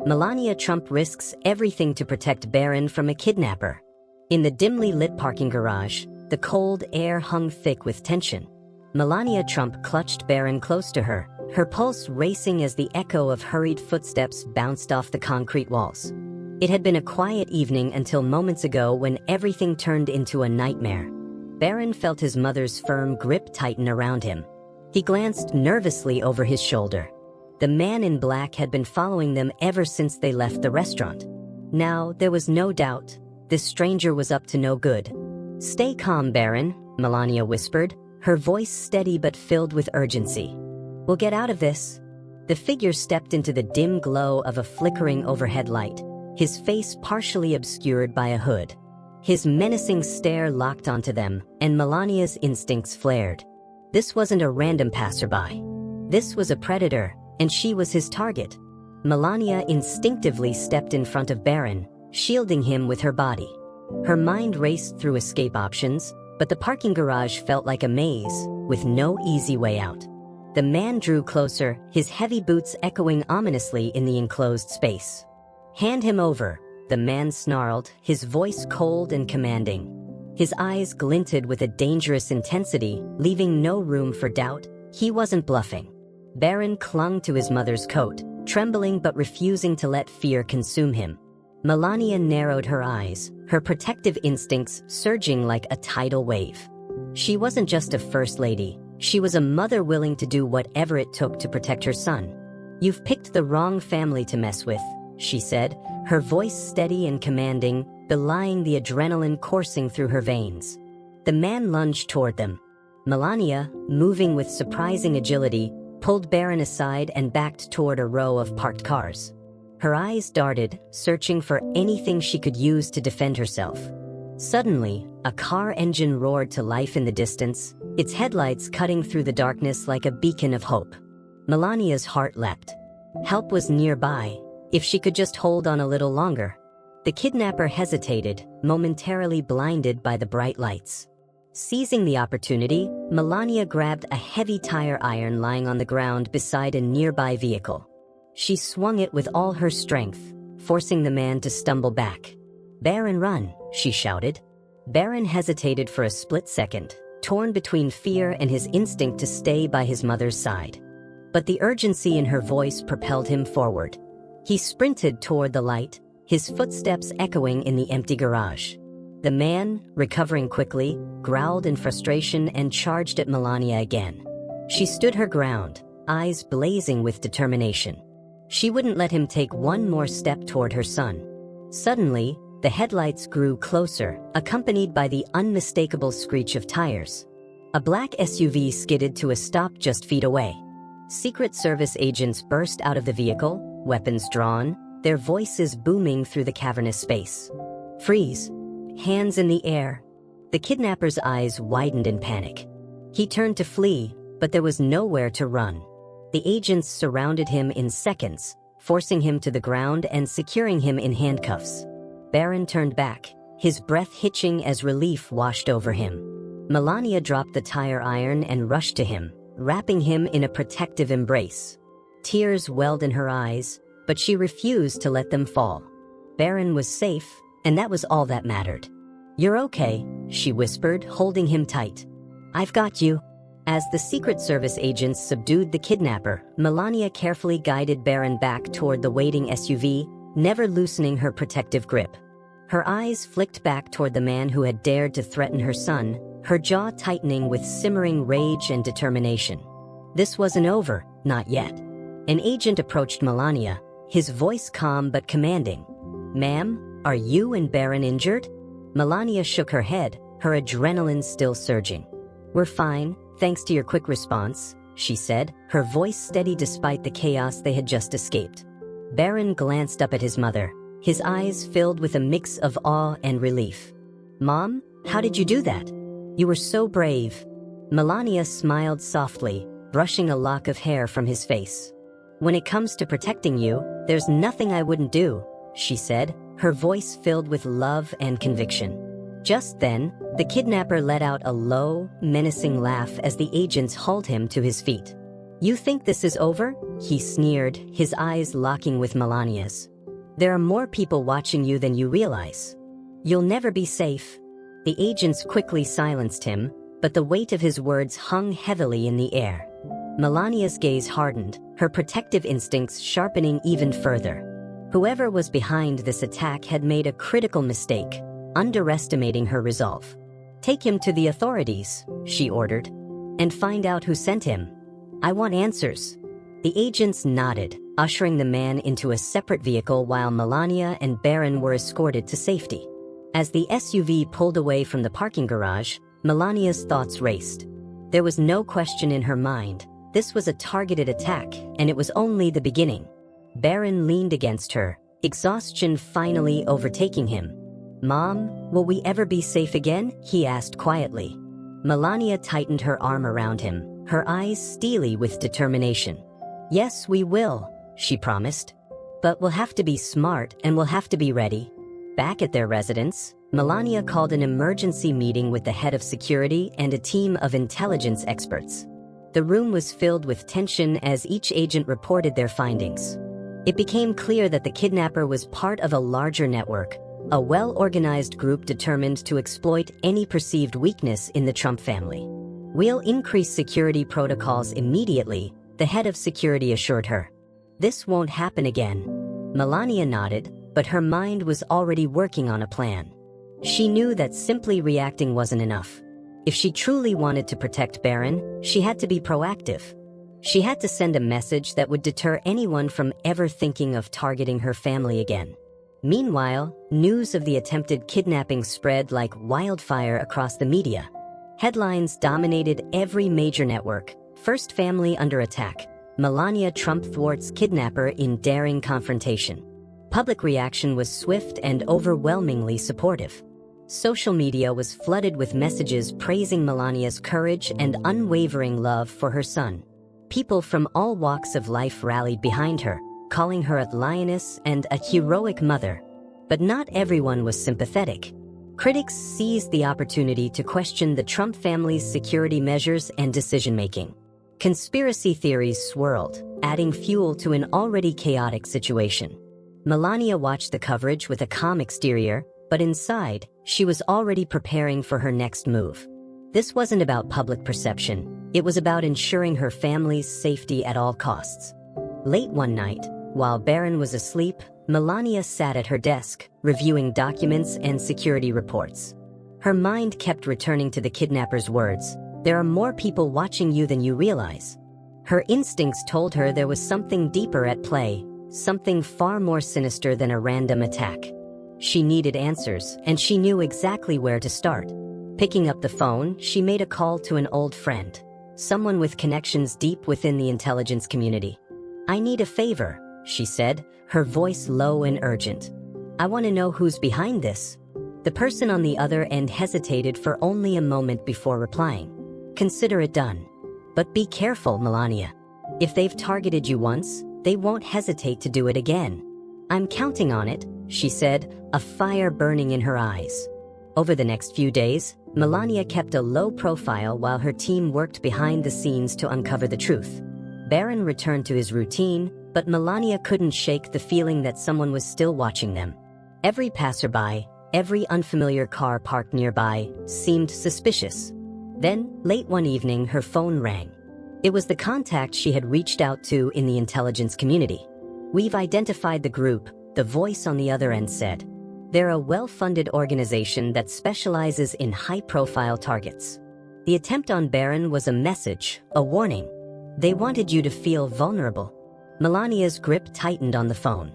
Melania Trump risks everything to protect Barron from a kidnapper. In the dimly lit parking garage, the cold air hung thick with tension. Melania Trump clutched Barron close to her, her pulse racing as the echo of hurried footsteps bounced off the concrete walls. It had been a quiet evening until moments ago when everything turned into a nightmare. Barron felt his mother's firm grip tighten around him. He glanced nervously over his shoulder. The man in black had been following them ever since they left the restaurant. Now, there was no doubt, this stranger was up to no good. "Stay calm, Barron," Melania whispered, her voice steady but filled with urgency. "We'll get out of this." The figure stepped into the dim glow of a flickering overhead light, his face partially obscured by a hood. His menacing stare locked onto them, and Melania's instincts flared. This wasn't a random passerby. This was a predator, and she was his target. Melania instinctively stepped in front of Barron, shielding him with her body. Her mind raced through escape options, but the parking garage felt like a maze, with no easy way out. The man drew closer, his heavy boots echoing ominously in the enclosed space. "Hand him over," the man snarled, his voice cold and commanding. His eyes glinted with a dangerous intensity, leaving no room for doubt. He wasn't bluffing. Barron clung to his mother's coat, trembling but refusing to let fear consume him. Melania narrowed her eyes, her protective instincts surging like a tidal wave. She wasn't just a first lady, she was a mother willing to do whatever it took to protect her son. "You've picked the wrong family to mess with," she said, her voice steady and commanding, belying the adrenaline coursing through her veins. The man lunged toward them. Melania, moving with surprising agility, pulled Barron aside and backed toward a row of parked cars. Her eyes darted, searching for anything she could use to defend herself. Suddenly, a car engine roared to life in the distance, its headlights cutting through the darkness like a beacon of hope. Melania's heart leapt. Help was nearby, if she could just hold on a little longer. The kidnapper hesitated, momentarily blinded by the bright lights. Seizing the opportunity, Melania grabbed a heavy tire iron lying on the ground beside a nearby vehicle. She swung it with all her strength, forcing the man to stumble back. "Barron, run," she shouted. Barron hesitated for a split second, torn between fear and his instinct to stay by his mother's side. But the urgency in her voice propelled him forward. He sprinted toward the light, his footsteps echoing in the empty garage. The man, recovering quickly, growled in frustration and charged at Melania again. She stood her ground, eyes blazing with determination. She wouldn't let him take one more step toward her son. Suddenly, the headlights grew closer, accompanied by the unmistakable screech of tires. A black SUV skidded to a stop just feet away. Secret Service agents burst out of the vehicle, weapons drawn, their voices booming through the cavernous space. "Freeze!" Hands in the air. The kidnapper's eyes widened in panic. He turned to flee, but there was nowhere to run. The agents surrounded him in seconds, forcing him to the ground and securing him in handcuffs. Barron turned back, his breath hitching as relief washed over him. Melania dropped the tire iron and rushed to him, wrapping him in a protective embrace. Tears welled in her eyes, but she refused to let them fall. Barron was safe, and that was all that mattered. "You're okay," she whispered, holding him tight. "I've got you." As the Secret Service agents subdued the kidnapper, Melania carefully guided Barron back toward the waiting SUV, never loosening her protective grip. Her eyes flicked back toward the man who had dared to threaten her son, her jaw tightening with simmering rage and determination. This wasn't over, not yet. An agent approached Melania, his voice calm but commanding. "Ma'am, are you and Barron injured?" Melania shook her head, her adrenaline still surging. "We're fine, thanks to your quick response," she said, her voice steady despite the chaos they had just escaped. Barron glanced up at his mother, his eyes filled with a mix of awe and relief. "Mom, how did you do that? You were so brave." Melania smiled softly, brushing a lock of hair from his face. "When it comes to protecting you, there's nothing I wouldn't do," she said, her voice filled with love and conviction. Just then, the kidnapper let out a low, menacing laugh as the agents hauled him to his feet. "You think this is over?" he sneered, his eyes locking with Melania's. "There are more people watching you than you realize. You'll never be safe." The agents quickly silenced him, but the weight of his words hung heavily in the air. Melania's gaze hardened, her protective instincts sharpening even further. Whoever was behind this attack had made a critical mistake, underestimating her resolve. "Take him to the authorities," she ordered, "and find out who sent him. I want answers." The agents nodded, ushering the man into a separate vehicle while Melania and Barron were escorted to safety. As the SUV pulled away from the parking garage, Melania's thoughts raced. There was no question in her mind. This was a targeted attack, and it was only the beginning. Barron leaned against her, exhaustion finally overtaking him. "Mom, will we ever be safe again?" he asked quietly. Melania tightened her arm around him, her eyes steely with determination. "Yes, we will," she promised. "But we'll have to be smart and we'll have to be ready." Back at their residence, Melania called an emergency meeting with the head of security and a team of intelligence experts. The room was filled with tension as each agent reported their findings. It became clear that the kidnapper was part of a larger network, a well-organized group determined to exploit any perceived weakness in the Trump family. "We'll increase security protocols immediately," the head of security assured her. "This won't happen again." Melania nodded, but her mind was already working on a plan. She knew that simply reacting wasn't enough. If she truly wanted to protect Barron, she had to be proactive. She had to send a message that would deter anyone from ever thinking of targeting her family again. Meanwhile, news of the attempted kidnapping spread like wildfire across the media. Headlines dominated every major network. "First family under attack. Melania Trump thwarts kidnapper in daring confrontation." Public reaction was swift and overwhelmingly supportive. Social media was flooded with messages praising Melania's courage and unwavering love for her son. People from all walks of life rallied behind her, calling her a lioness and a heroic mother. But not everyone was sympathetic. Critics seized the opportunity to question the Trump family's security measures and decision-making. Conspiracy theories swirled, adding fuel to an already chaotic situation. Melania watched the coverage with a calm exterior, but inside, she was already preparing for her next move. This wasn't about public perception. It was about ensuring her family's safety at all costs. Late one night, while Barron was asleep, Melania sat at her desk, reviewing documents and security reports. Her mind kept returning to the kidnapper's words, "There are more people watching you than you realize." Her instincts told her there was something deeper at play, something far more sinister than a random attack. She needed answers, and she knew exactly where to start. Picking up the phone, she made a call to an old friend, someone with connections deep within the intelligence community. "I need a favor," she said, her voice low and urgent. "I want to know who's behind this." The person on the other end hesitated for only a moment before replying. "Consider it done. But be careful, Melania. If they've targeted you once, they won't hesitate to do it again." "I'm counting on it," she said, a fire burning in her eyes. Over the next few days, Melania kept a low profile while her team worked behind the scenes to uncover the truth. Barron returned to his routine, but Melania couldn't shake the feeling that someone was still watching them. Every passerby, every unfamiliar car parked nearby, seemed suspicious. Then, late one evening, her phone rang. It was the contact she had reached out to in the intelligence community. "We've identified the group," the voice on the other end said. "They're a well-funded organization that specializes in high-profile targets. The attempt on Barron was a message, a warning. They wanted you to feel vulnerable." Melania's grip tightened on the phone.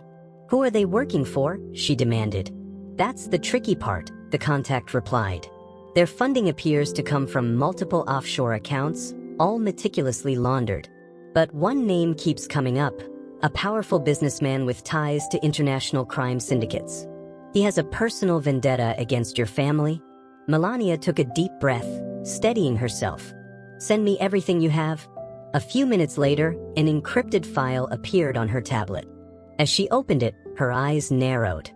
"Who are they working for?" she demanded. "That's the tricky part," the contact replied. "Their funding appears to come from multiple offshore accounts, all meticulously laundered. But one name keeps coming up, a powerful businessman with ties to international crime syndicates. He has a personal vendetta against your family." Melania took a deep breath, steadying herself. "Send me everything you have." A few minutes later, an encrypted file appeared on her tablet. As she opened it, her eyes narrowed.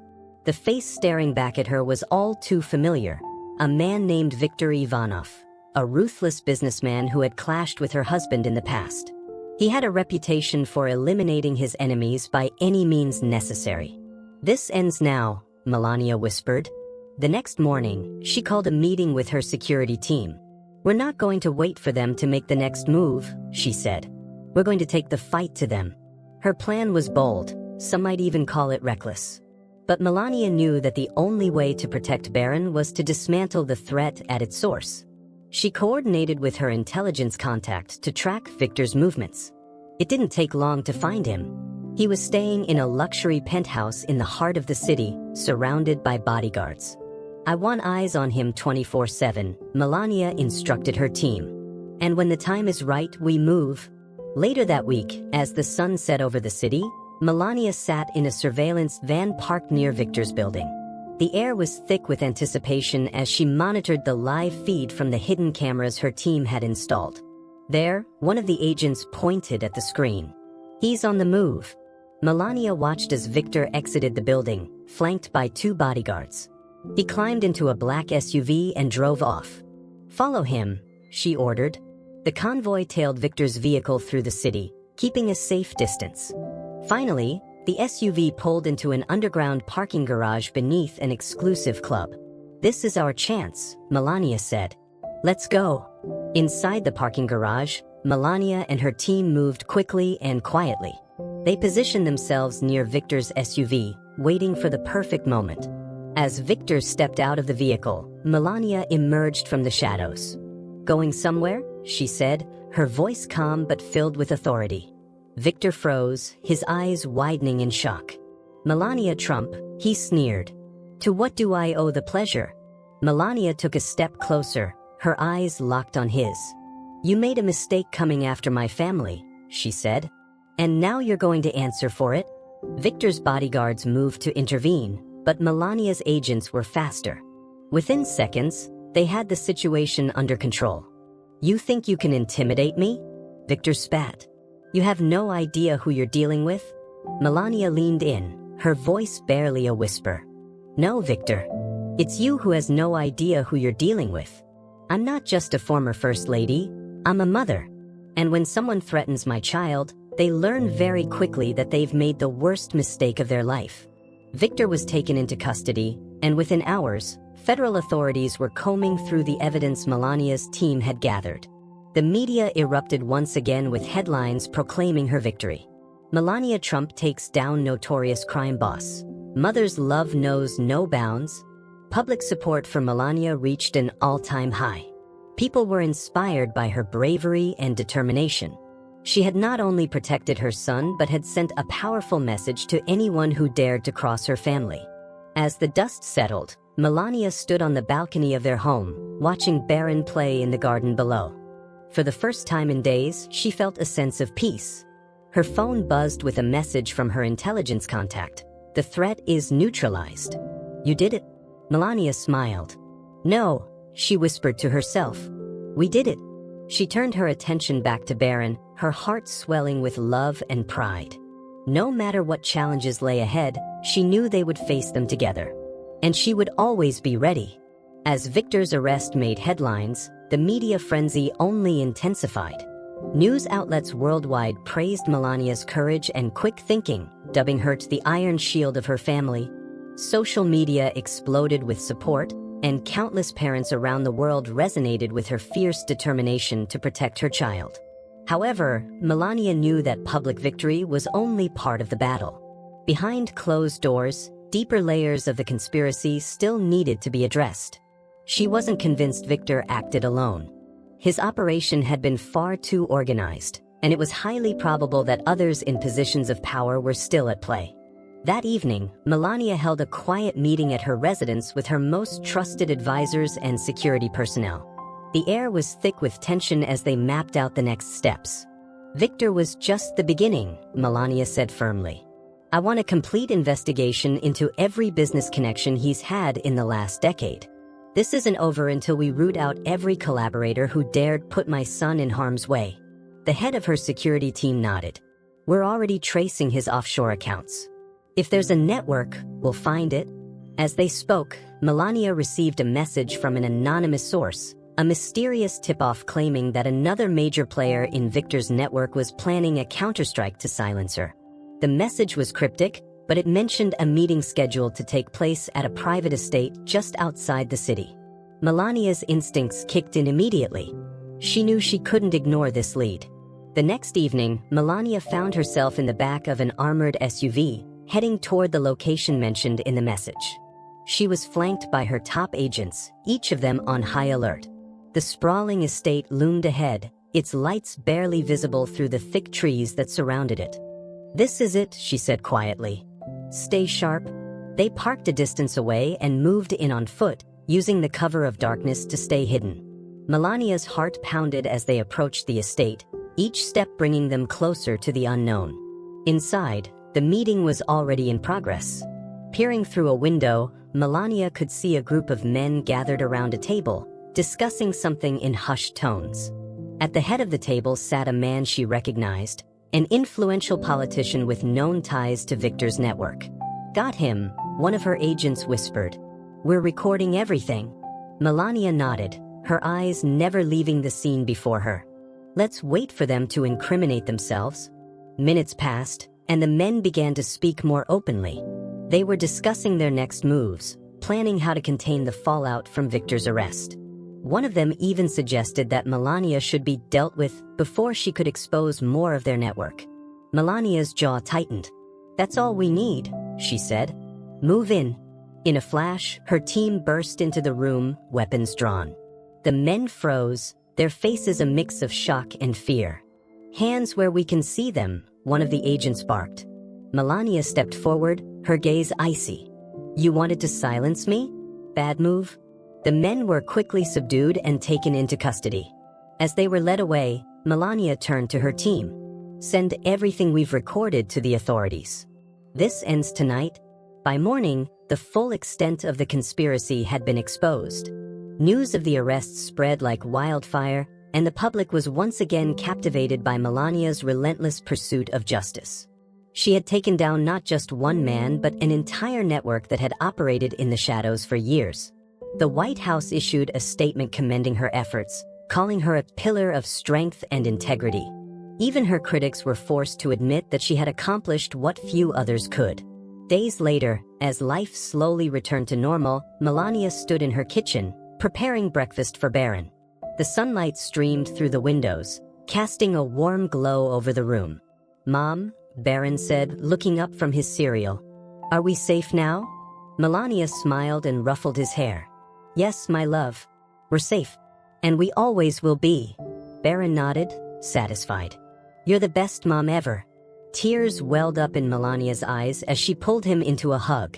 The face staring back at her was all too familiar. A man named Viktor Ivanov, a ruthless businessman who had clashed with her husband in the past. He had a reputation for eliminating his enemies by any means necessary. "This ends now," Melania whispered. The next morning, she called a meeting with her security team. "We're not going to wait for them to make the next move," she said. "We're going to take the fight to them." Her plan was bold, some might even call it reckless. But Melania knew that the only way to protect Barron was to dismantle the threat at its source. She coordinated with her intelligence contact to track Victor's movements. It didn't take long to find him. He was staying in a luxury penthouse in the heart of the city, surrounded by bodyguards. "I want eyes on him 24/7, Melania instructed her team. "And when the time is right, we move." Later that week, as the sun set over the city, Melania sat in a surveillance van parked near Victor's building. The air was thick with anticipation as she monitored the live feed from the hidden cameras her team had installed. There, one of the agents pointed at the screen. "He's on the move." Melania watched as Victor exited the building, flanked by 2 bodyguards. He climbed into a black SUV and drove off. "Follow him," she ordered. The convoy tailed Victor's vehicle through the city, keeping a safe distance. Finally, the SUV pulled into an underground parking garage beneath an exclusive club. "This is our chance," Melania said. "Let's go." Inside the parking garage, Melania and her team moved quickly and quietly. They positioned themselves near Victor's SUV, waiting for the perfect moment. As Victor stepped out of the vehicle, Melania emerged from the shadows. "Going somewhere?" she said, her voice calm but filled with authority. Victor froze, his eyes widening in shock. "Melania Trump," he sneered. "To what do I owe the pleasure?" Melania took a step closer, her eyes locked on his. "You made a mistake coming after my family," she said. "And now you're going to answer for it?" Victor's bodyguards moved to intervene, but Melania's agents were faster. Within seconds, they had the situation under control. "You think you can intimidate me?" Victor spat. "You have no idea who you're dealing with?" Melania leaned in, her voice barely a whisper. "No, Victor. It's you who has no idea who you're dealing with. I'm not just a former first lady, I'm a mother. And when someone threatens my child, they learn very quickly that they've made the worst mistake of their life." Victor was taken into custody, and within hours, federal authorities were combing through the evidence Melania's team had gathered. The media erupted once again with headlines proclaiming her victory. "Melania Trump takes down notorious crime boss. Mother's love knows no bounds." Public support for Melania reached an all-time high. People were inspired by her bravery and determination. She had not only protected her son but had sent a powerful message to anyone who dared to cross her family. As the dust settled, Melania stood on the balcony of their home, watching Barron play in the garden below. For the first time in days, she felt a sense of peace. Her phone buzzed with a message from her intelligence contact. "The threat is neutralized." "You did it?" Melania smiled. "No," she whispered to herself. "We did it." She turned her attention back to Barron, her heart swelling with love and pride. No matter what challenges lay ahead, she knew they would face them together. And she would always be ready. As Victor's arrest made headlines, the media frenzy only intensified. News outlets worldwide praised Melania's courage and quick thinking, dubbing her the iron shield of her family. Social media exploded with support, and countless parents around the world resonated with her fierce determination to protect her child. However, Melania knew that public victory was only part of the battle. Behind closed doors, deeper layers of the conspiracy still needed to be addressed. She wasn't convinced Victor acted alone. His operation had been far too organized, and it was highly probable that others in positions of power were still at play. That evening, Melania held a quiet meeting at her residence with her most trusted advisors and security personnel. The air was thick with tension as they mapped out the next steps. "Victor was just the beginning," Melania said firmly. "I want a complete investigation into every business connection he's had in the last decade. This isn't over until we root out every collaborator who dared put my son in harm's way." The head of her security team nodded. "We're already tracing his offshore accounts. If there's a network, we'll find it." As they spoke, Melania received a message from an anonymous source. A mysterious tip-off claiming that another major player in Victor's network was planning a counterstrike to silence her. The message was cryptic, but it mentioned a meeting scheduled to take place at a private estate just outside the city. Melania's instincts kicked in immediately. She knew she couldn't ignore this lead. The next evening, Melania found herself in the back of an armored SUV, heading toward the location mentioned in the message. She was flanked by her top agents, each of them on high alert. The sprawling estate loomed ahead, its lights barely visible through the thick trees that surrounded it. "This is it," she said quietly. "Stay sharp." They parked a distance away and moved in on foot, using the cover of darkness to stay hidden. Melania's heart pounded as they approached the estate, each step bringing them closer to the unknown. Inside, the meeting was already in progress. Peering through a window, Melania could see a group of men gathered around a table, discussing something in hushed tones. At the head of the table sat a man she recognized, an influential politician with known ties to Victor's network. "Got him," one of her agents whispered. "We're recording everything." Melania nodded, her eyes never leaving the scene before her. "Let's wait for them to incriminate themselves." Minutes passed, and the men began to speak more openly. They were discussing their next moves, planning how to contain the fallout from Victor's arrest. One of them even suggested that Melania should be dealt with before she could expose more of their network. Melania's jaw tightened. "That's all we need," she said. "Move in." In a flash, her team burst into the room, weapons drawn. The men froze, their faces a mix of shock and fear. "Hands where we can see them," one of the agents barked. Melania stepped forward, her gaze icy. "You wanted to silence me? Bad move." The men were quickly subdued and taken into custody. As they were led away, Melania turned to her team. "Send everything we've recorded to the authorities. This ends tonight." By morning, the full extent of the conspiracy had been exposed. News of the arrests spread like wildfire, and the public was once again captivated by Melania's relentless pursuit of justice. She had taken down not just one man but an entire network that had operated in the shadows for years. The White House issued a statement commending her efforts, calling her a pillar of strength and integrity. Even her critics were forced to admit that she had accomplished what few others could. Days later, as life slowly returned to normal, Melania stood in her kitchen, preparing breakfast for Barron. The sunlight streamed through the windows, casting a warm glow over the room. "Mom," Barron said, looking up from his cereal. "Are we safe now?" Melania smiled and ruffled his hair. "Yes, my love. We're safe. And we always will be." Barron nodded, satisfied. "You're the best mom ever." Tears welled up in Melania's eyes as she pulled him into a hug.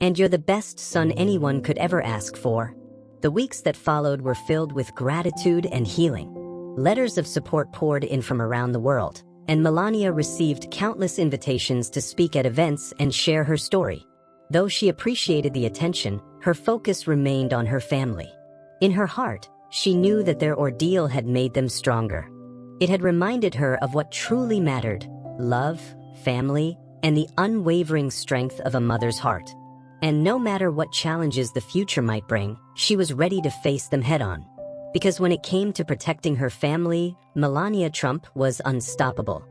"And you're the best son anyone could ever ask for." The weeks that followed were filled with gratitude and healing. Letters of support poured in from around the world, and Melania received countless invitations to speak at events and share her story. Though she appreciated the attention, her focus remained on her family. In her heart, she knew that their ordeal had made them stronger. It had reminded her of what truly mattered: love, family, and the unwavering strength of a mother's heart. And no matter what challenges the future might bring, she was ready to face them head-on. Because when it came to protecting her family, Melania Trump was unstoppable.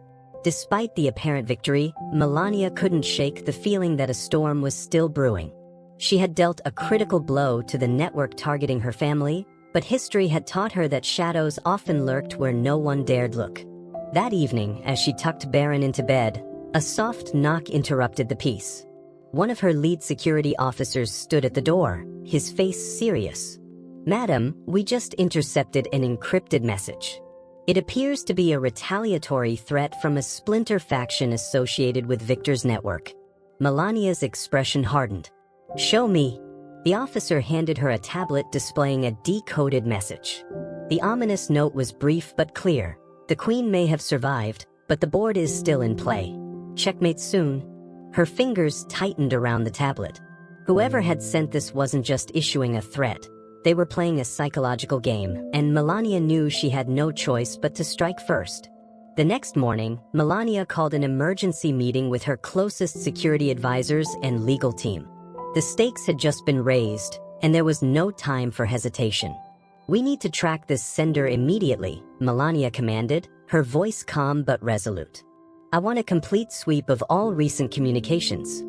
Despite the apparent victory, Melania couldn't shake the feeling that a storm was still brewing. She had dealt a critical blow to the network targeting her family, but history had taught her that shadows often lurked where no one dared look. That evening, as she tucked Barron into bed, a soft knock interrupted the peace. One of her lead security officers stood at the door, his face serious. "Madam, we just intercepted an encrypted message. It appears to be a retaliatory threat from a splinter faction associated with Victor's network." Melania's expression hardened. "Show me." The officer handed her a tablet displaying a decoded message. The ominous note was brief but clear. "The Queen may have survived, but the board is still in play. Checkmate soon." Her fingers tightened around the tablet. Whoever had sent this wasn't just issuing a threat. They were playing a psychological game, and Melania knew she had no choice but to strike first. The next morning, Melania called an emergency meeting with her closest security advisors and legal team. The stakes had just been raised, and there was no time for hesitation. "We need to track this sender immediately," Melania commanded, her voice calm but resolute. "I want a complete sweep of all recent communications.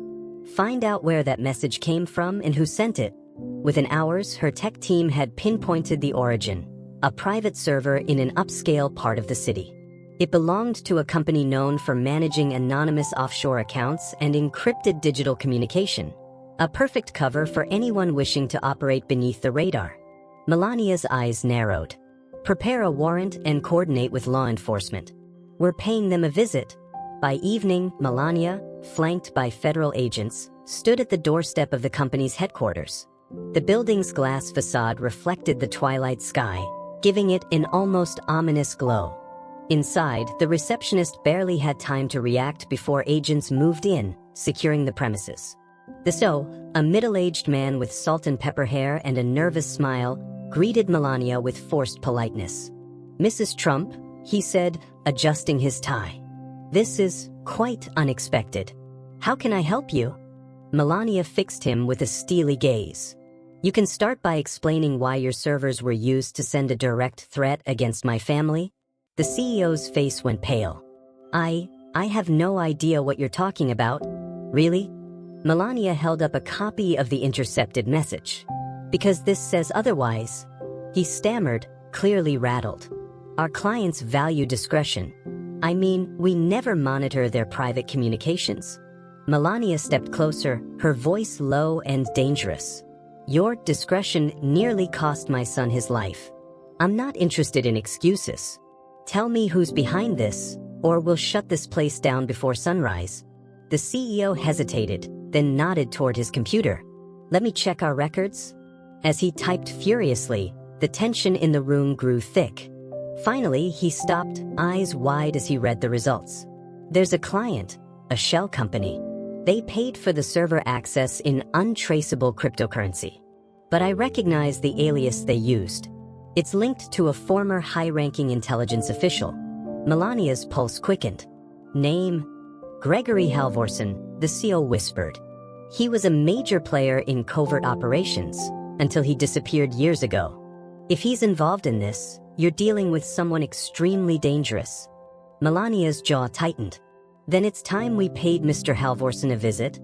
Find out where that message came from and who sent it." Within hours, her tech team had pinpointed the origin, a private server in an upscale part of the city. It belonged to a company known for managing anonymous offshore accounts and encrypted digital communication, a perfect cover for anyone wishing to operate beneath the radar. Melania's eyes narrowed. "Prepare a warrant and coordinate with law enforcement. We're paying them a visit." By evening, Melania, flanked by federal agents, stood at the doorstep of the company's headquarters. The building's glass facade reflected the twilight sky, giving it an almost ominous glow. Inside, the receptionist barely had time to react before agents moved in, securing the premises. The CEO, a middle-aged man with salt and pepper hair and a nervous smile, greeted Melania with forced politeness. "Mrs. Trump," he said, adjusting his tie. "This is quite unexpected. How can I help you?" Melania fixed him with a steely gaze. "You can start by explaining why your servers were used to send a direct threat against my family." The CEO's face went pale. I have no idea what you're talking about." "Really?" Melania held up a copy of the intercepted message. "Because this says otherwise." He stammered, clearly rattled. "Our clients value discretion. I mean, we never monitor their private communications." Melania stepped closer, her voice low and dangerous. "Your discretion nearly cost my son his life. I'm not interested in excuses. Tell me who's behind this, or we'll shut this place down before sunrise." The CEO hesitated, then nodded toward his computer. "Let me check our records." As he typed furiously, the tension in the room grew thick. Finally, he stopped, eyes wide as he read the results. "There's a client, a shell company. They paid for the server access in untraceable cryptocurrency. But I recognize the alias they used. It's linked to a former high-ranking intelligence official." Melania's pulse quickened. "Name?" "Gregory Halvorsen," the CEO whispered. "He was a major player in covert operations until he disappeared years ago. If he's involved in this, you're dealing with someone extremely dangerous." Melania's jaw tightened. "Then it's time we paid Mr. Halvorsen a visit."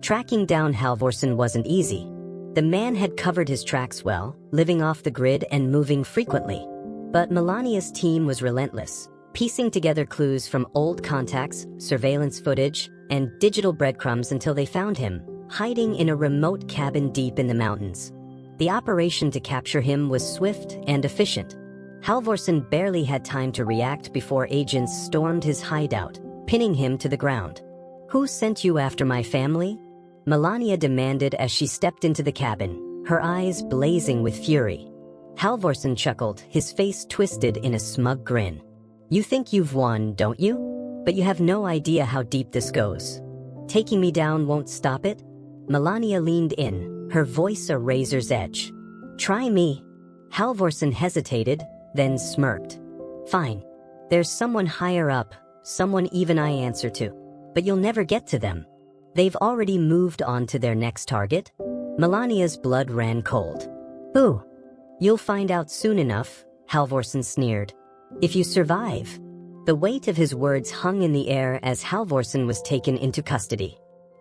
Tracking down Halvorsen wasn't easy. The man had covered his tracks well, living off the grid and moving frequently. But Melania's team was relentless, piecing together clues from old contacts, surveillance footage, and digital breadcrumbs until they found him, hiding in a remote cabin deep in the mountains. The operation to capture him was swift and efficient. Halvorsen barely had time to react before agents stormed his hideout, pinning him to the ground. "Who sent you after my family?" Melania demanded as she stepped into the cabin, her eyes blazing with fury. Halvorsen chuckled, his face twisted in a smug grin. "You think you've won, don't you? But you have no idea how deep this goes. Taking me down won't stop it?" Melania leaned in, her voice a razor's edge. "Try me." Halvorsen hesitated, then smirked. "Fine. There's someone higher up, someone even I answer to. But you'll never get to them. They've already moved on to their next target." Melania's blood ran cold. "Who?" "You'll find out soon enough," Halvorsen sneered. "If you survive." The weight of his words hung in the air as Halvorsen was taken into custody.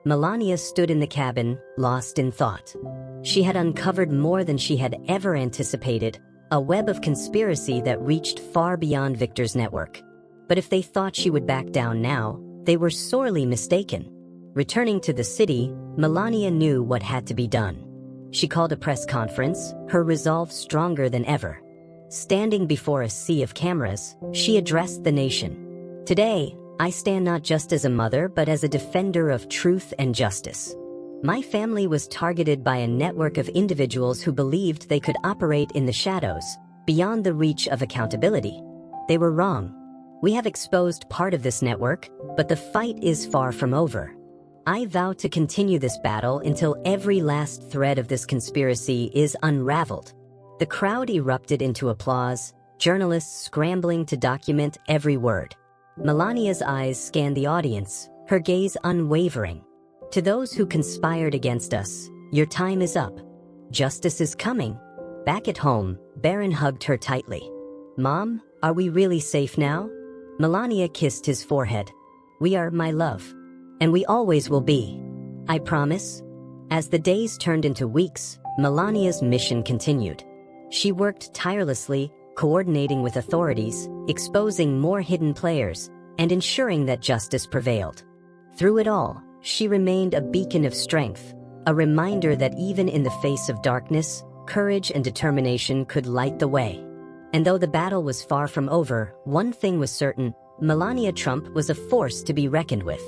Melania stood in the cabin, lost in thought. She had uncovered more than she had ever anticipated, a web of conspiracy that reached far beyond Victor's network. But if they thought she would back down now, they were sorely mistaken. Returning to the city, Melania knew what had to be done. She called a press conference, her resolve stronger than ever. Standing before a sea of cameras, she addressed the nation. "Today, I stand not just as a mother but as a defender of truth and justice. My family was targeted by a network of individuals who believed they could operate in the shadows, beyond the reach of accountability. They were wrong. We have exposed part of this network, but the fight is far from over. I vow to continue this battle until every last thread of this conspiracy is unraveled." The crowd erupted into applause, journalists scrambling to document every word. Melania's eyes scanned the audience, her gaze unwavering. "To those who conspired against us, your time is up. Justice is coming." Back at home, Barron hugged her tightly. "Mom, are we really safe now?" Melania kissed his forehead. "We are, my love. And we always will be. I promise." As the days turned into weeks, Melania's mission continued. She worked tirelessly, coordinating with authorities, exposing more hidden players, and ensuring that justice prevailed. Through it all, she remained a beacon of strength, a reminder that even in the face of darkness, courage and determination could light the way. And though the battle was far from over, one thing was certain: Melania Trump was a force to be reckoned with.